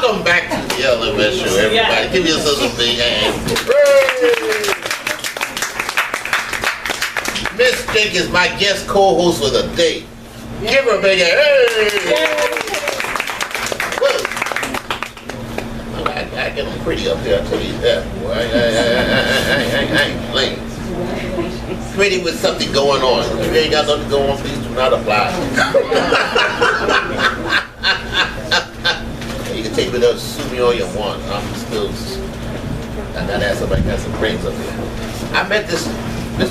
Welcome back to the LMS Show, everybody. Yeah. Give yourselves a big hand. Miss Jenkins, my guest co-host for the day. Yeah. Give her a big hand. Hey. I get them pretty up there, I tell you that. Boy. I ain't playing. Pretty with something going on. If you ain't got nothing going on, please do not apply. You can take me there, sue me all you want. I'm still. I gotta have somebody got some brains up here. I met this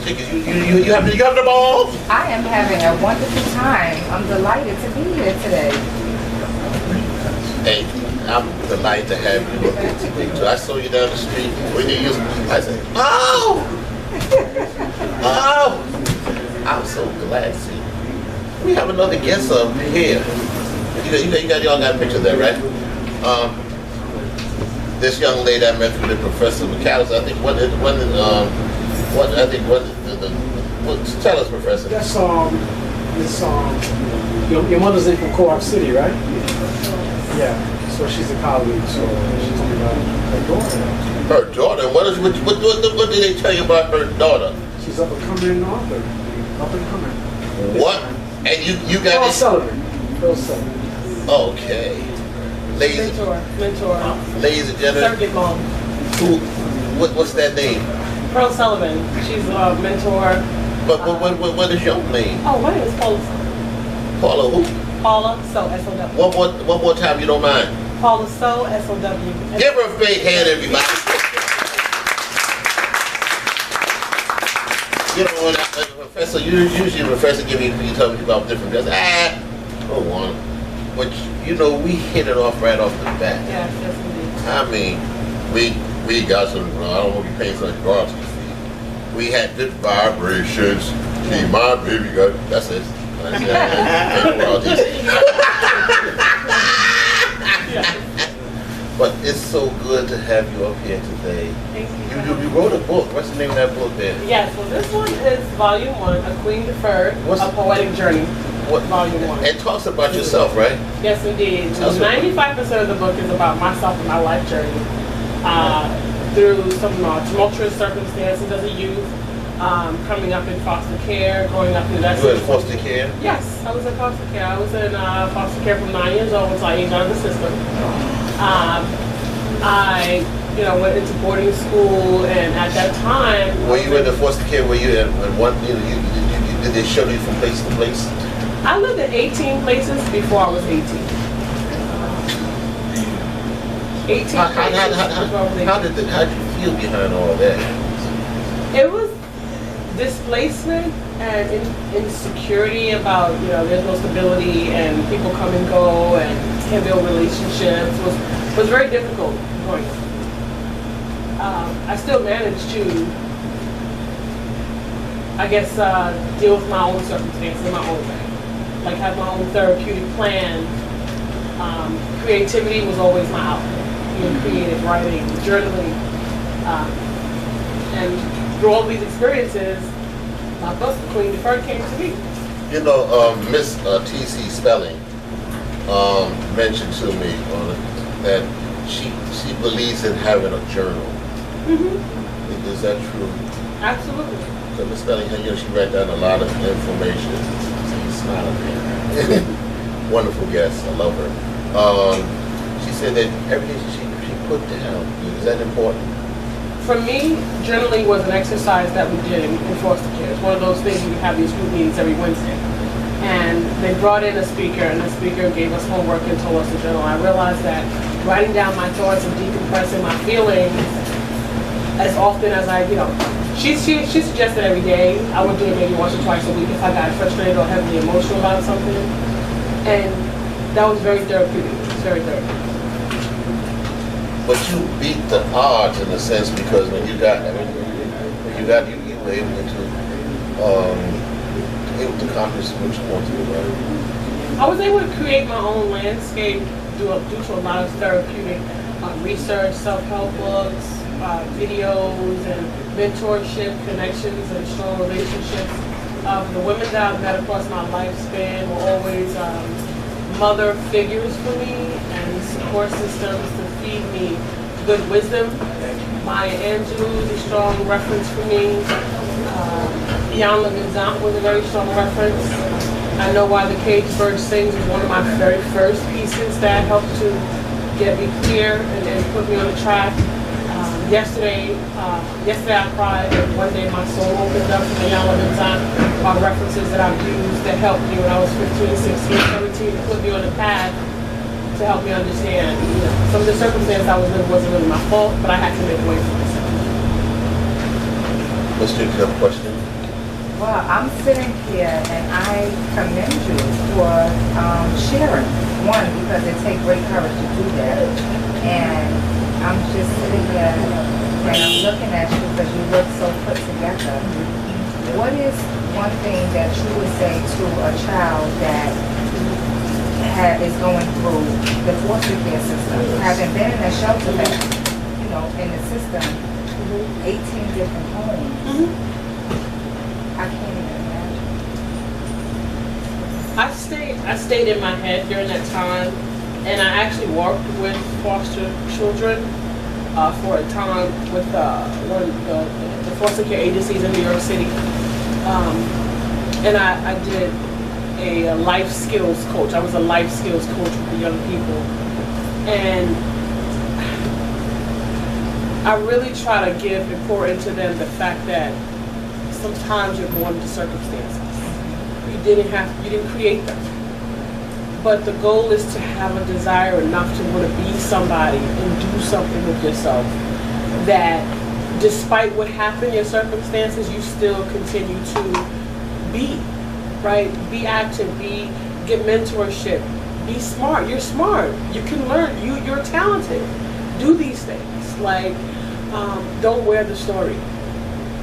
Jenkins. You have the ball? I am having a wonderful time. I'm delighted to be here today. Hey, I'm delighted to have you up here today too. I saw you down the street. I said, oh! Oh! I'm so glad to see you. We have another guest up here. Y'all got a picture there, right? This young lady I met through the Professor McAllister. I think tell us, Professor. That's your mother's in from Co-op City, right? Yeah. So she's a colleague. So she told me about her daughter. Her daughter? What did they tell you about her daughter? She's up and coming author. Up and coming. What? And you got Pearl Sullivan. Okay. Mentor. Ladies and gentlemen. Surrogate mom. What's that name? Pearl Sullivan. She's a mentor. But what is your name? Oh, my name is Paula. Paula who? Paula Sow, S-O-W. One more time, you don't mind. Paula Sow, S-O-W. Give her a big hand, everybody. You know, when a professor, usually a professor you tell me about different guys. Go on. But you know, we hit it off right off the bat. Yes, indeed. I mean, we got some, I don't want to be paying such royalties. We had good vibrations. See, my baby got, that's it. But it's so good to have you up here today. Thank you. You wrote a book. What's the name of that book there? Yes, well this one is Volume 1, A Queen Deferred, A Poetic Journey. Volume 1. It talks about yourself, right? Yes, indeed. 95% of the book is about myself and my life journey. Through some tumultuous circumstances as a youth, coming up in foster care, growing up through that. You were in foster care? Yes, I was in foster care. I was in foster care from 9 years old until I aged out of the system. I went into boarding school, and at that time. Were you in the foster care? Were you in one? Did they show you from place to place? I lived in 18 places before I was 18. 18 How did you feel behind all that? It was displacement and insecurity about, there's no stability and people come and go and can't build relationships was very difficult growing up. I still managed to, I guess, deal with my own circumstances in my own way. Like have my own therapeutic plan. Creativity was always my outlet. Creative writing, journaling, and through all these experiences, my book, The Queen Deferred, came to me. Miss T.C. Spelling mentioned to me that she believes in having a journal. Mm-hmm. Is that true? Absolutely. So Miss Spelling, she wrote down a lot of information. She's smiling there. Wonderful guest. I love her. She said that everything she put down, is that important? For me, journaling was an exercise that we did in foster care. It's one of those things we have these group meetings every Wednesday. And they brought in a speaker, and the speaker gave us homework and told us to journal. I realized that writing down my thoughts and decompressing my feelings as often as she suggested every day. I would do it maybe once or twice a week if I got frustrated or heavily emotional about something. And that was very therapeutic. It was very therapeutic. But you beat the odds in a sense, because when you were able to accomplish what you want to do, right? I was able to create my own landscape due to a lot of therapeutic research, self-help books, videos, and mentorship, connections, and strong relationships. The women that I've met across my lifespan were always mother figures for me and support systems to feed me good wisdom. Maya Angelou is a strong reference for me. Jan Lemizant was a very strong reference. I Know Why the Caged Bird Sings was one of my very first pieces that helped to get me clear and put me on the track. Yesterday I cried, and one day my soul opened up to the Jan Lemizant about references that I've used that helped me when I was 15, 16, 17, to put me on the path to help me understand, some of the circumstances I was in wasn't really my fault, but I had to make a way for myself. Mr. Do you have a question? Well, I'm sitting here and I commend you for sharing. One, because it takes great courage to do that. And I'm just sitting here and I'm looking at you because you look so put together. What is one thing that you would say to a child that is going through the foster care system, having been in a shelter that, in the system, 18 different homes? I can't even imagine. I stayed in my head during that time, and I actually worked with foster children for a time with one of the foster care agencies in New York City, and I did a life skills coach. I was a life skills coach with the young people, and I really try to give and pour into them the fact that sometimes you're born into circumstances. You didn't create them. But the goal is to have a desire enough to want to be somebody and do something with yourself that despite what happened, your circumstances, you still continue to be, right? Be active, get mentorship, be smart. You're smart. You can learn. You're talented. Do these things. Like, don't wear the story.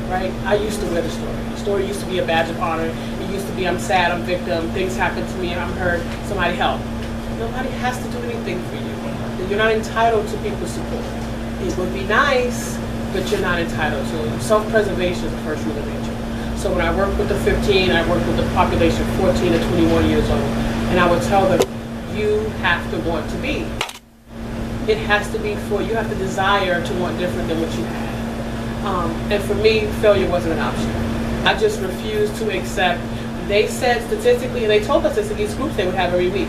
Right? I used to wear the story. The story used to be a badge of honor. It used to be, I'm sad, I'm victim, things happen to me, I'm hurt, somebody help. Nobody has to do anything for you. You're not entitled to people's support. It would be nice, but you're not entitled to it. Self-preservation is the first rule of nature. So when I work with the 15, I work with the population 14 to 21 years old, and I would tell them, you have to want to be. It has to be you have the desire to want different than what you have. And for me, failure wasn't an option. I just refused to accept. They said statistically, and they told us this in these groups they would have every week.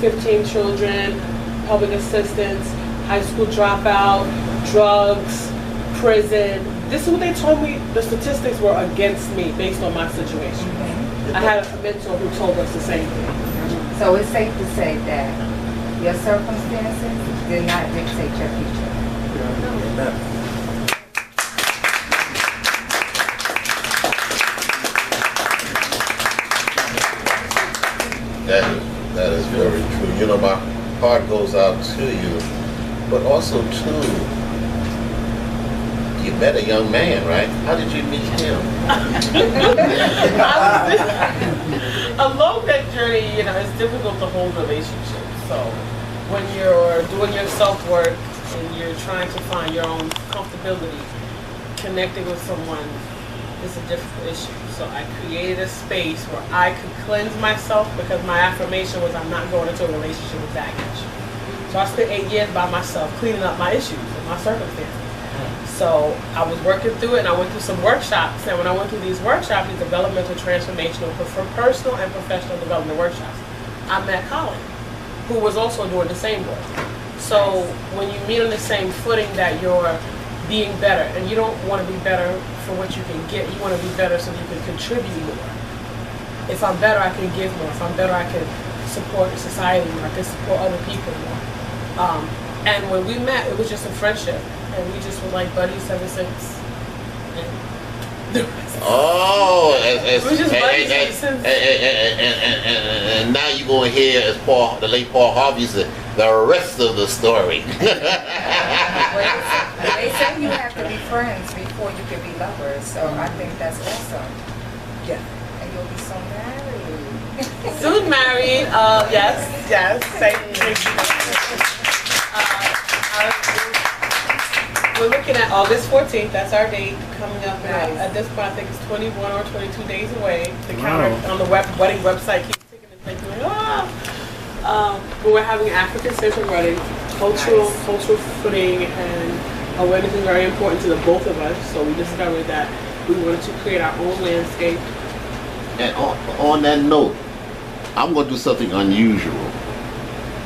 15 children, public assistance, high school dropout, drugs, prison. This is what they told me. The statistics were against me based on my situation. I had a mentor who told us the same thing. So it's safe to say that your circumstances did not dictate your future. That is very true. My heart goes out to you, but also too, you met a young man, right? How did you meet him? Along that journey, it's difficult to hold relationships. So when you're doing your self-work and you're trying to find your own comfortability, connecting with someone is a difficult issue. So I created a space where I could cleanse myself because my affirmation was I'm not going into a relationship with baggage. So I spent 8 years by myself cleaning up my issues and my circumstances. So I was working through it, and I went through some workshops. And when I went through these workshops, these developmental, transformational, for personal and professional development workshops, I met Colin, who was also doing the same work. So when you meet on the same footing that you're being better, and you don't want to be better for what you can get, you want to be better so you can contribute more. If I'm better, I can give more. If I'm better, I can support society more. I can support other people more. And when we met, it was just a friendship, and we just were like buddies ever since. Oh, we're just buddies ever since. And now you're going to hear, as the late Paul Harvey said, the rest of the story. They say you have to be friends before you can be lovers, so I think that's awesome. Yeah. And you'll be so married. Soon married. Yes. Thank you. We're looking at August 14th. That's our date coming up. Nice. At this point, I think it's 21 or 22 days away. The counter on the wedding website keeps ticking and Like, but we're having an African centered wedding, cultural footing, and awareness is very important to the both of us. So we discovered that we wanted to create our own landscape. And on that note, I'm going to do something unusual.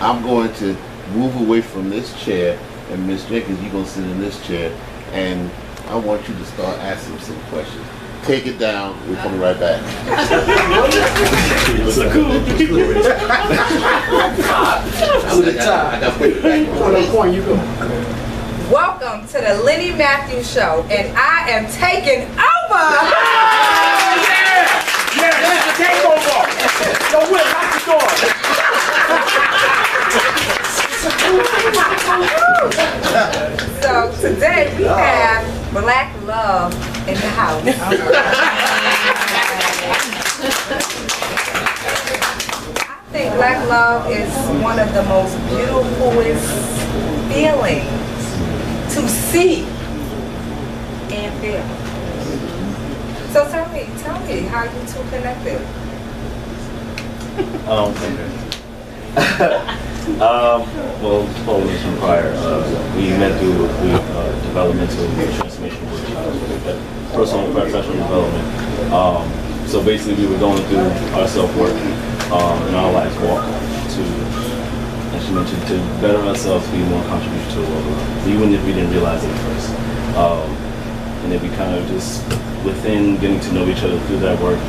I'm going to move away from this chair, and Miss Jenkins, you're going to sit in this chair, and I want you to start asking some questions. Take it down. We're coming right back. Welcome to the Lenny Matthews Show, and I am taking over. Yeah, take over. Yo, Will, lock the door. So today we have Black Love in the house. I think Black Love is one of the most beautifulest feelings to see and feel. So tell me how you two connected. Well, Paula mentioned prior, we met through developmental transformation workshops, personal and professional development. So basically, we were going through our self-work and our life walk to, as she mentioned, to better ourselves, be more contribution to the world around us, even if we didn't realize it at first. And then we kind of just, within getting to know each other through that work,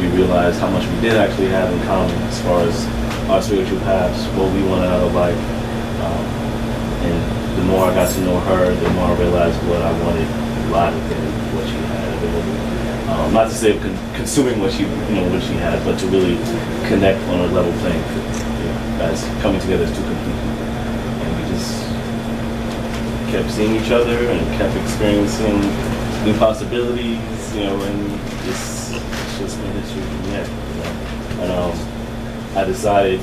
we realized how much we did actually have in common as far as our spiritual paths, what we wanted out of life. And the more I got to know her, the more I realized what I wanted lied within what she had available. Not to say consuming what she, what she had, but to really connect on a level playing field, as coming together as two complete people. And we just kept seeing each other and kept experiencing new possibilities, and it's just been history from there. And I decided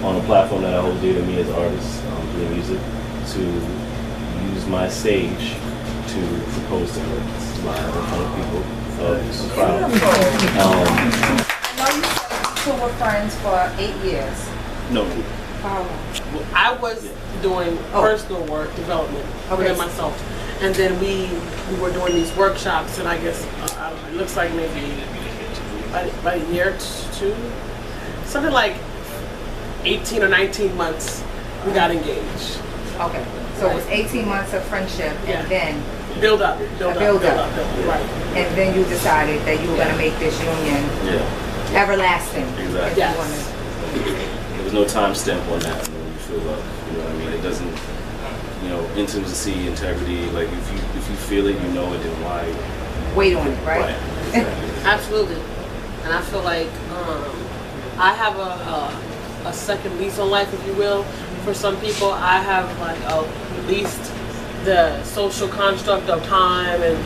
on a platform that I hold dear to me as an artist, doing music, to use my stage to propose to her live in front of people. I know you said you two were friends for 8 years. No. I was doing personal work development within myself, and then we were doing these workshops, and I guess I don't know, it looks like maybe about a year or two, something like 18 or 19 months we got engaged. Okay, so it was 18 months of friendship, and then build up, right? And then you decided that you were going to make this union everlasting. Exactly. Yes. There was no time stamp on that when you feel love. You know what I mean? It doesn't, intimacy, integrity. Like if you feel it, you know it. Then why wait on it, right? Exactly. Absolutely. And I feel like I have a second lease on life, if you will. For some people, I have like at least the social construct of time and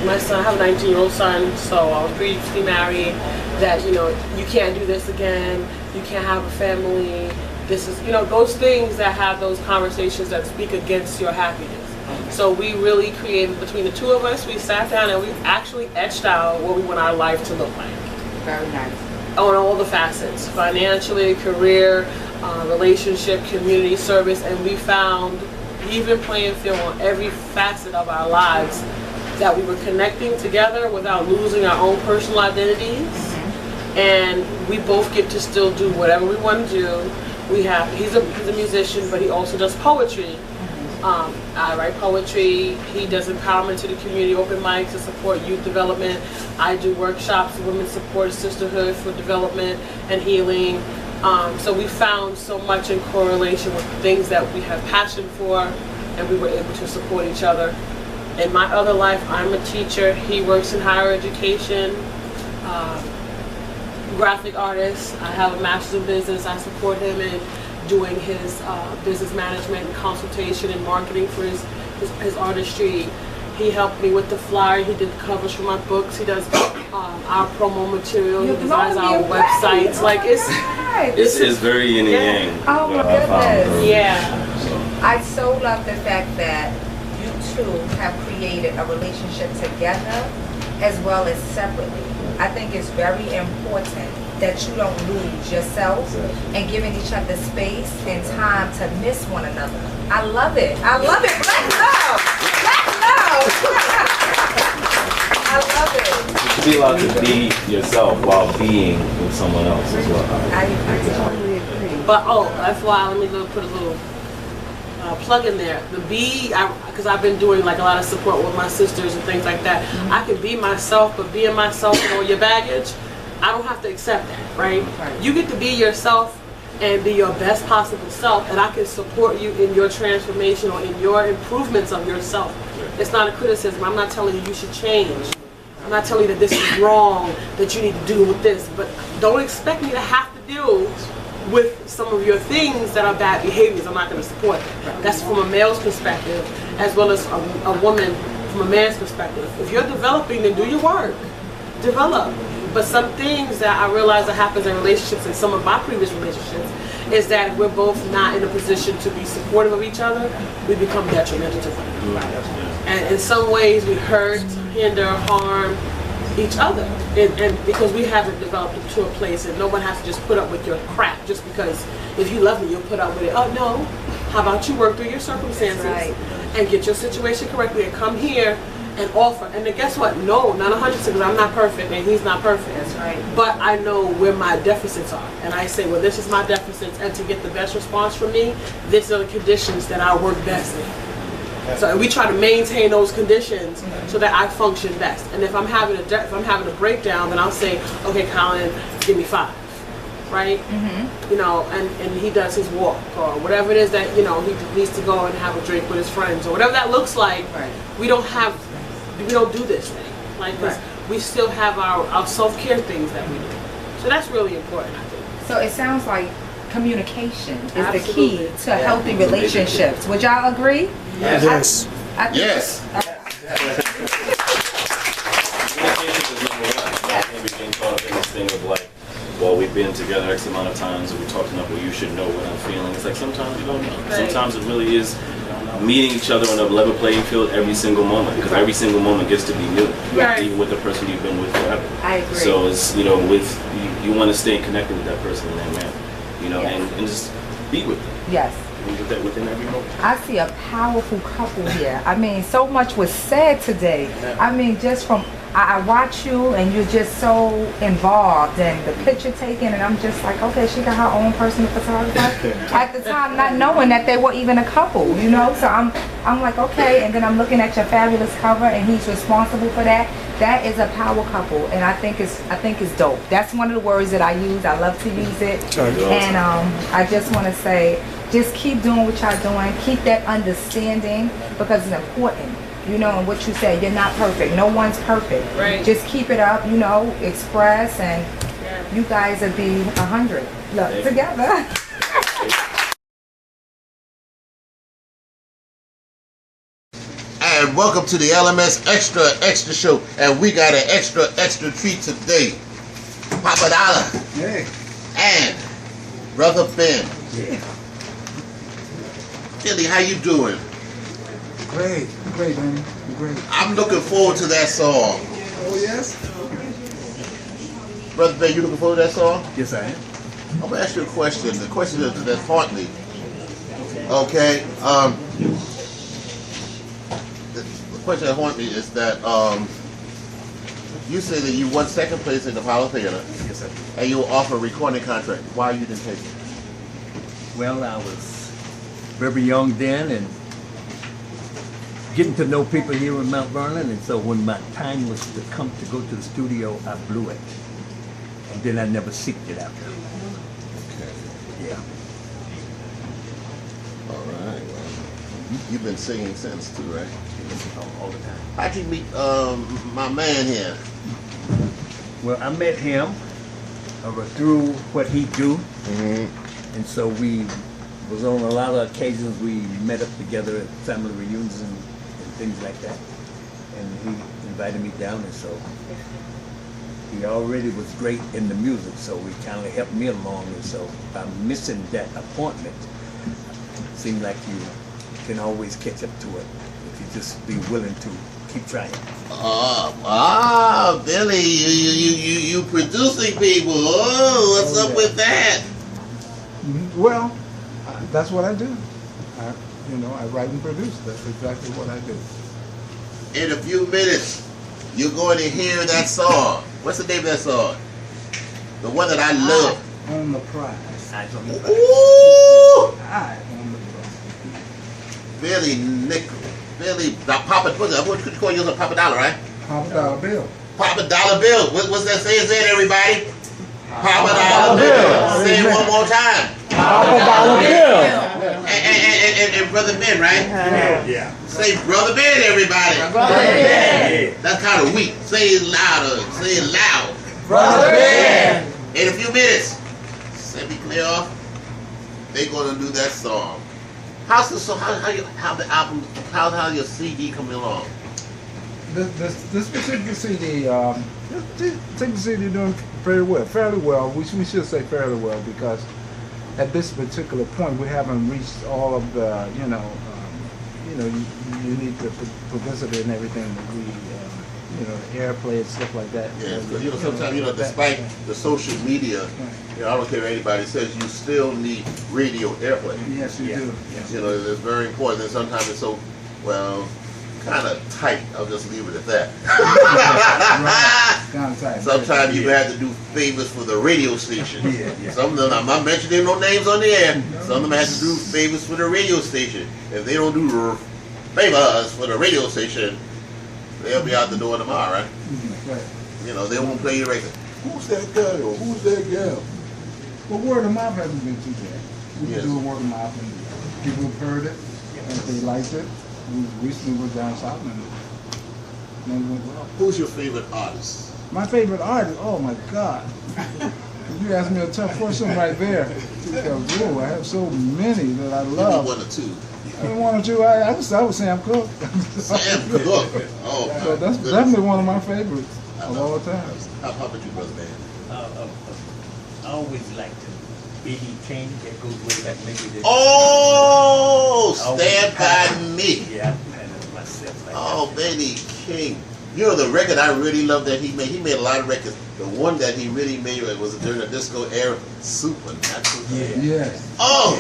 my son, I have a 19-year-old son, so I was previously married, that you can't do this again, you can't have a family, this is those things that have those conversations that speak against your happiness. So we really created, between the two of us, we sat down and we actually etched out what we want our life to look like. Very nice. On all the facets, financially, career, relationship, community service, and we found even playing field on every facet of our lives, that we were connecting together without losing our own personal identities, and we both get to still do whatever we want to do. He's a musician, but he also does poetry. I write poetry. He does empowerment to the community, open mics to support youth development. I do workshops, women's support, sisterhood for development and healing. So we found so much in correlation with things that we have passion for, and we were able to support each other. In my other life, I'm a teacher. He works in higher education, graphic artist. I have a master's in business. I support him in doing his business management and consultation and marketing for his artistry. He helped me with the flyer. He did the covers for my books. He does our promo material. He designs our websites. Like this is very yin and yang. Oh my goodness. Yeah. I so love the fact that you two have created a relationship together as well as separately. I think it's very important that you don't lose yourself and giving each other space and time to miss one another. I love it. I love it. Black love. Black love. I love it. To be allowed to be yourself while being with someone else as well. I totally agree. But FYI, let me put a little plug in there. The be, because I've been doing like a lot of support with my sisters and things like that. I can be myself, but being myself with all your baggage, I don't have to accept that, right? You get to be yourself and be your best possible self, and I can support you in your transformation or in your improvements of yourself. It's not a criticism. I'm not telling you you should change. I'm not telling you that this is wrong, that you need to do with this, but don't expect me to have to deal with some of your things that are bad behaviors. I'm not going to support that. That's from a male's perspective, as well as a woman from a man's perspective. If you're developing, then do your work. Develop. But some things that I realize that happens in relationships, and some of my previous relationships, is that if we're both not in a position to be supportive of each other, we become detrimental to one another. And in some ways we hurt, hinder, harm each other. And because we haven't developed to a place, and no one has to just put up with your crap just because if you love me, you'll put up with it. Oh no, how about you work through your circumstances and get your situation correctly and come here and offer. And then guess what? No, not 100%, because I'm not perfect and he's not perfect. That's right. But I know where my deficits are. And I say, well, this is my deficits, and to get the best response from me, these are the conditions that I work best in. So we try to maintain those conditions so that I function best. And if I'm having a breakdown, then I'll say, okay, Colin, give me 5. Right? You know, and he does his walk or whatever it is that, you know, he needs to go and have a drink with his friends or whatever that looks like. We don't do this thing. Like, we still have our self-care things that we do. So that's really important, I think. So it sounds like communication is the key to healthy relationships. Would y'all agree? Yes. Yes. Communication is number one. I think we get caught up in this thing of like, well, we've been together X amount of times, and we talked enough, well, you should know what I'm feeling. It's like sometimes you don't know. Sometimes it really is meeting each other on a level playing field every single moment, because every single moment gets to be new, even with the person you've been with forever. I agree. So it's, you know, you want to stay connected with that person in that manner, you know, and just be with them. Yes. And with that within every moment. I see a powerful couple here. I mean, so much was said today. I mean, just from, I watch you and you're just so involved and the picture taking, and I'm just like, okay, she got her own personal photographer. At the time, not knowing that they were even a couple, you know? So I'm like, okay, and then I'm looking at your fabulous cover and he's responsible for that. That is a power couple, and I think it's dope. That's one of the words that I use. I love to use it. And I just want to say, just keep doing what y'all doing. Keep that understanding, because it's important. You know, and what you say, you're not perfect. No one's perfect. Right. Just keep it up, you know, express, and you guys will be 100. Look, together. And welcome to the LMS Extra Show. And we got an extra treat today. Papa Dollar. Hey. And Brother Ben. Yeah. Billy, how you doing? Great, man. Great. I'm looking forward to that song. Oh, yes? Brother Ben, you looking forward to that song? Yes, I am. I'm going to ask you a question. The question that's haunting me. Okay. The question that haunts me is that you say that you won second place in the Apollo Theater. Yes, sir. And you were offered a recording contract. Why you didn't take it? Well, I was very young then and getting to know people here in Mount Vernon, and so when my time was to come to go to the studio, I blew it. And then I never seeked it after. Okay. Yeah. All right. Well, you've been singing since too, right? All the time. How'd you meet my man here? Well, I met him through what he do, and so we was on a lot of occasions we met up together at family reunions and things like that. And he invited me down, and so he already was great in the music, so he kind of helped me along. And so by missing that appointment, it seemed like you can always catch up to it if you just be willing to keep trying. Billy, you producing people. Oh, what's up with that? Well, that's what I do. I write and produce. That's exactly what I do. In a few minutes, you're going to hear that song. What's the name of that song? The one that I love. On the prize. Ooh! I on the prize. Billy, Papa, what could you call yours a Papa Dollar, right? Papa Dollar Bill. Papa Dollar Bill. What's that saying, everybody? Papa Dollar Bill. Say it one more time. Papa Dollar Bill. And Brother Ben, right? Yeah. Say Brother Ben, everybody. Brother Ben. That's kind of weak. Say it louder. Say it loud. Brother Ben. In a few minutes, set me clear off. They're gonna do that song. How's the song? How the album? How your CD coming along? This particular CD, this CD doing fairly well. We should say fairly well because at this particular point we haven't reached all of the unique publicity and everything that we the airplay and stuff like that. Yeah, because sometimes despite the social media, I don't care what anybody says, you still need radio airplay. Yes, you do. Yes. It's very important. And sometimes it's so kind of tight. I'll just leave it at that. Right. Kind of tight. Sometimes you have to do favors for the radio station. Yeah. Some of them, I'm not mentioning no names on the air. Some of them have to do favors for the radio station. If they don't do favors for the radio station, they'll be out the door tomorrow, right? Right. They won't play you right. Who's that guy or who's that gal? Well, word of mouth hasn't been too bad. We Yes. can do a word of mouth, and people have heard it, and they liked it. We recently were down south, and it went well. Who's your favorite artist? My favorite artist, oh my God. You asked me a tough question right there. Because, I have so many that I Give me love. one or two. I mean, one or two, I would say I'm Cook. Sam Cooke. Oh, my So that's goodness. definitely one of my favorites I of love all it. time. How about you, Brother Man? I always liked B.B. King. That goes way back maybe. Oh, Stand By Me. Yeah, and myself. Oh, Benny King. The record I really love that he made a lot of records. The one that he really made was during the disco era, Supernatural. Yeah. Yes. Oh,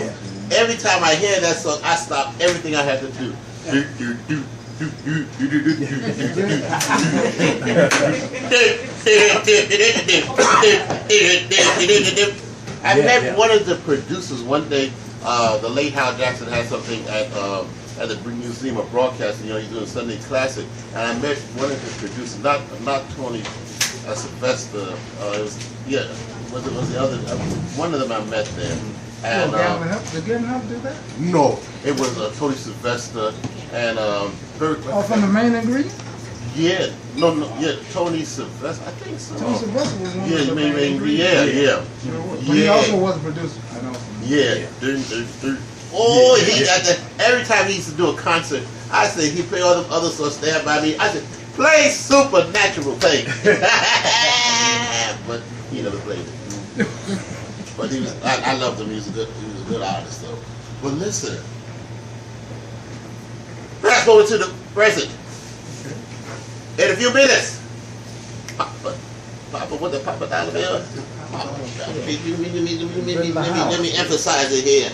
every time I hear that song, I stop everything I have to do. I met one of the producers one day. The late Hal Jackson had something at the Museum of Broadcasting. He's doing Sunday Classic, and I met one of his producers, not Tony Sylvester. Was the other? One of them I met there. And Did Gavin help do that? no, it was Tony Sylvester and From the main ingredient? Yeah, Tony Sylvester. I think so. Tony Sylvester was one Yeah, of the main maybe, ingredients. yeah. But he also was a producer. I know. Yeah. Oh, he got that. Every time he used to do a concert, I said he play all the other songs, Stand By Me. I said, play Supernatural, play. But he never played it. But I loved him. He was a good artist, though. But listen, fast forward to the present. In a few minutes, Papa, what the Papa Dollar Bill? Let me emphasize it here.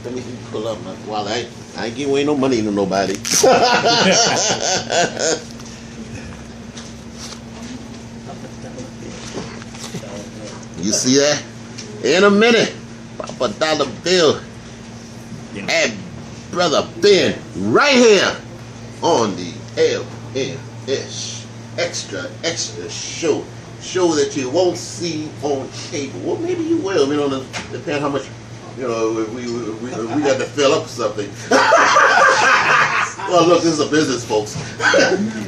Let me pull up my wallet. I ain't giving away no money to nobody. You see that? In a minute, Papa Dollar Bill and Brother Ben right here on the LMS Extra Show. Show that you won't see on cable. Well, maybe you will. Depend how much, if we got to fill up something. Well, look, this is a business, folks.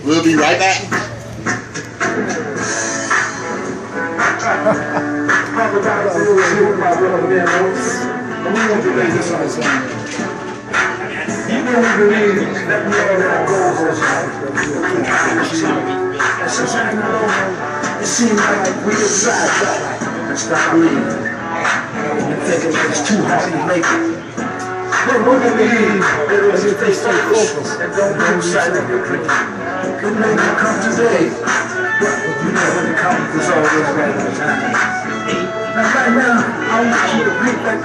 We'll be right back. It seems like we decide and stop breathing. And thinking it's too hard to make it. But what we believe is if they stay focused and don't lose sight of your dream, it may not come today, but you know when it comes, it's always right.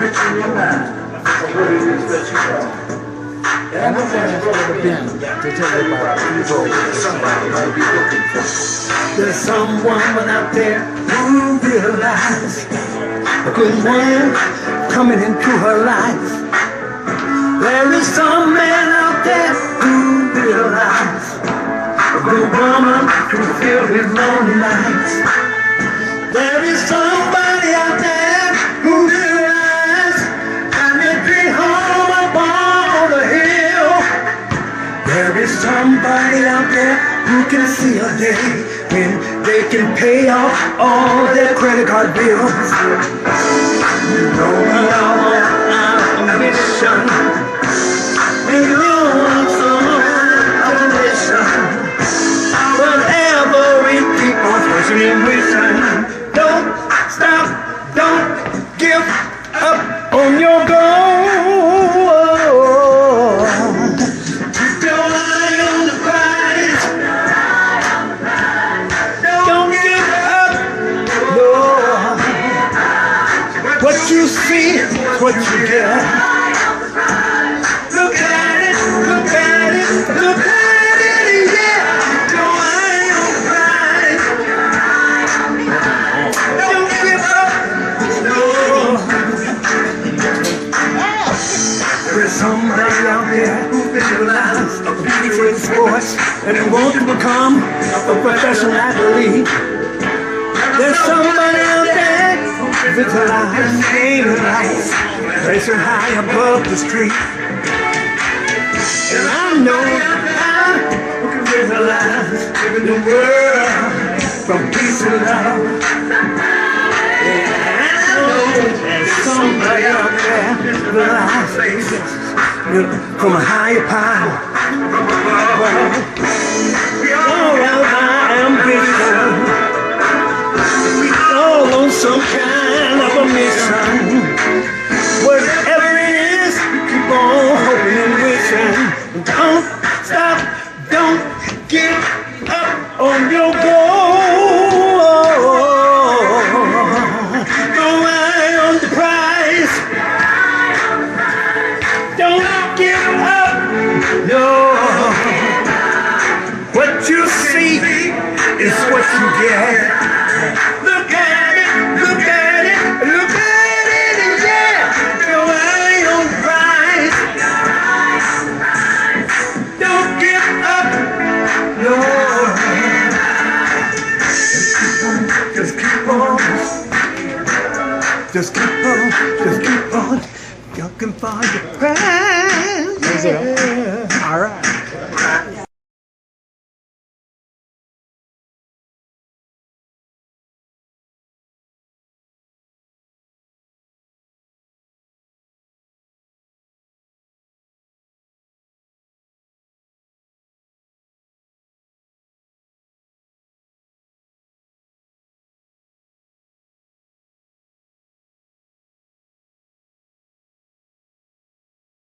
picture in your mind of what it is that you are. And I'm going to go to Ben to tell you about people Somebody might be looking for. There's someone out there who realizes a good man coming into her life. There is some man out there who realizes a good woman to fill his lonely nights. There is somebody out there who realizes an empty home up on the hill. There is somebody out there who can see a day when they can pay off all their credit card bills. You know our mission is a mission. Whatever we keep on pushing and wishing, don't stop, don't give up on your goal. Keep your eye on the prize. Don't give up, no. What you see is what you get. Look at it, look at it, look at it, yeah. Keep your eye on the prize. Don't give up, no. There is somebody out there who visualizes a beauty in sports and who wants to become a professional athlete. There's somebody out there who visualizes game and life, racing high above the street. And I know who can visualize living the world from peace and love. And I know there's somebody out there who visualizes from a higher power. We all have our ambition. We all on some kind of a mission. Whatever it is, keep on hoping and wishing. Don't stop, don't give up on your goal. Go eye on the prize. Don't give up, no. What you see is what you get. Look at it, look at it, look at it, yeah. Go eye on the prize. Don't give up, no. Just keep on, just keep on, just keep on, looking for your prize.